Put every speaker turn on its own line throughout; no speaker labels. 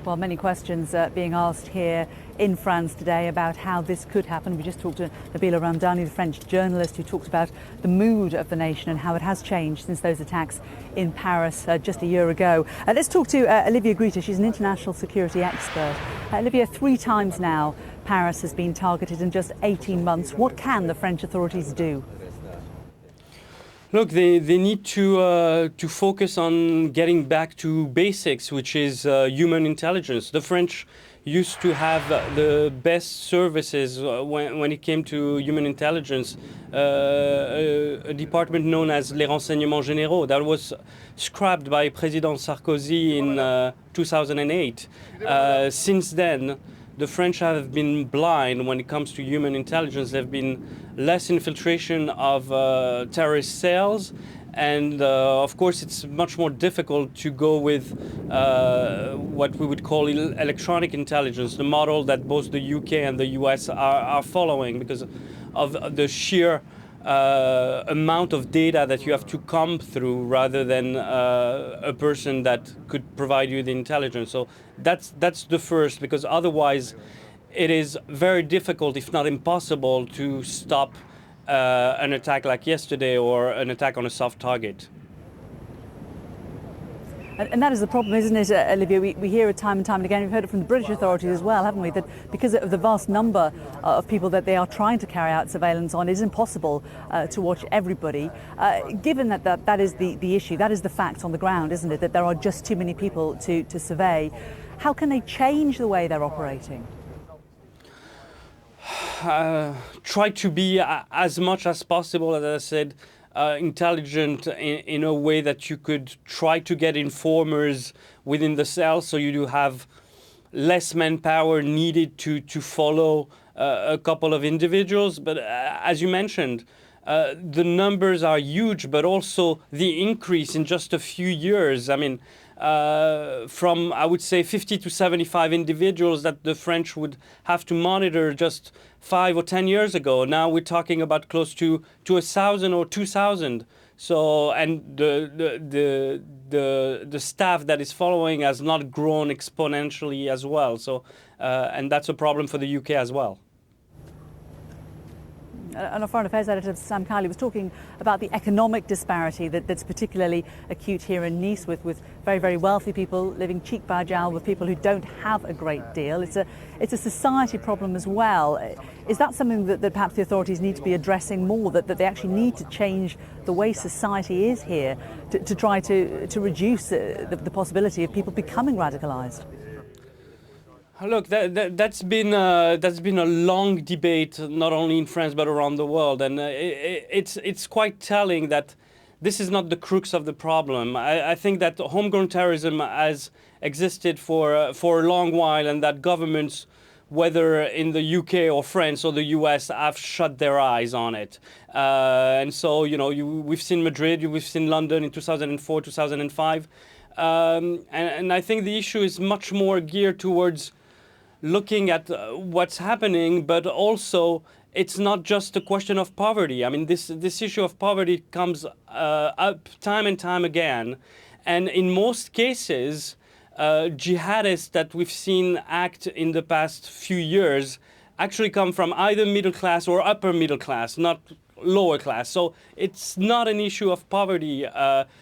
Well, many questions being asked here in France today about how this could happen. We just talked to Nabila Ramdani, the French journalist, who talks about the mood of the nation and how it has changed since those attacks in Paris just a year ago. Let's talk to Olivia Grita. She's an international security expert. Olivia, 3 times now Paris has been targeted in just 18 months. What can the French authorities do?
Look, they need to focus on getting back to basics, which is human intelligence. The French used to have the best services when it came to human intelligence, a department known as les renseignements généraux that was scrapped by President Sarkozy in 2008. Since then, the French have been blind when it comes to human intelligence. There have been less infiltration of terrorist cells, and of course it's much more difficult to go with what we would call electronic intelligence, the model that both the UK and the US are following because of the sheer amount of data that you have to comb through rather than a person that could provide you the intelligence. So that's the first, because otherwise it is very difficult, if not impossible, to stop an attack like yesterday or an attack on a soft target.
And that is the problem, isn't it, Olivia? We hear it time and time again. We've heard it from the British authorities as well, haven't we? That because of the vast number of people that they are trying to carry out surveillance on, it is impossible to watch everybody. Given that is the issue, that is the fact on the ground, isn't it? That there are just too many people to survey. How can they change the way they're operating?
Try to be as much as possible, as I said, intelligent in a way that you could try to get informers within the cell, so you do have less manpower needed to follow a couple of individuals. But as you mentioned, the numbers are huge, but also the increase in just a few years. I mean, from, I would say, 50 to 75 individuals that the French would have to monitor just 5 or 10 years ago. Now we're talking about close to 1,000 or 2,000. So, and the staff that is following has not grown exponentially as well. So, and that's a problem for the UK as well.
And our Foreign Affairs editor, Sam Kiley, was talking about the economic disparity that's particularly acute here in Nice, with very, very wealthy people living cheek by jowl with people who don't have a great deal. It's a society problem as well. Is that something that perhaps the authorities need to be addressing more, that they actually need to change the way society is here to try to reduce the possibility of people becoming radicalised?
Look, that's been a long debate, not only in France but around the world, and it's quite telling that this is not the crux of the problem. I think that homegrown terrorism has existed for a long while, and that governments, whether in the UK or France or the US, have shut their eyes on it. And so, we've seen Madrid, we've seen London in 2004, 2005, and I think the issue is much more geared towards looking at what's happening, but also it's not just a question of poverty. I mean, this issue of poverty comes up time and time again, and in most cases, jihadists that we've seen act in the past few years actually come from either middle class or upper middle class, not lower class. So it's not an issue of poverty.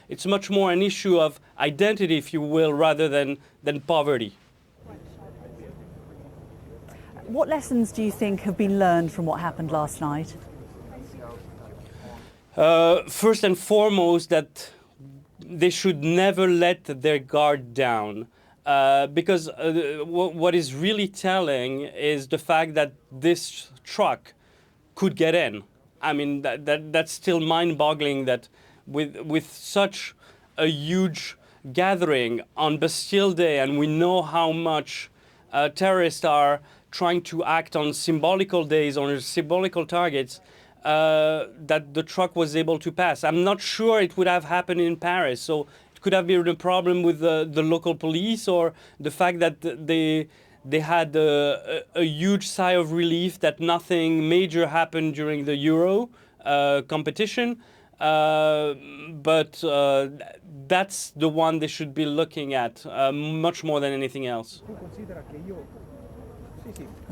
It's much more an issue of identity, if you will, rather than poverty.
What lessons do you think have been learned from what happened last night?
First and foremost, that they should never let their guard down. Because what is really telling is the fact that this truck could get in. I mean, that's still mind-boggling that with such a huge gathering on Bastille Day, and we know how much terrorists are trying to act on symbolical days, on symbolical targets, that the truck was able to pass. I'm not sure it would have happened in Paris. So it could have been a problem with the local police, or the fact that they had a huge sigh of relief that nothing major happened during the Euro competition. but that's the one they should be looking at much more than anything else.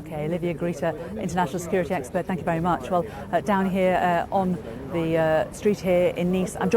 Okay, Olivier Grita, international security expert, thank you very much. Well, down here on the street here in Nice, I'm joined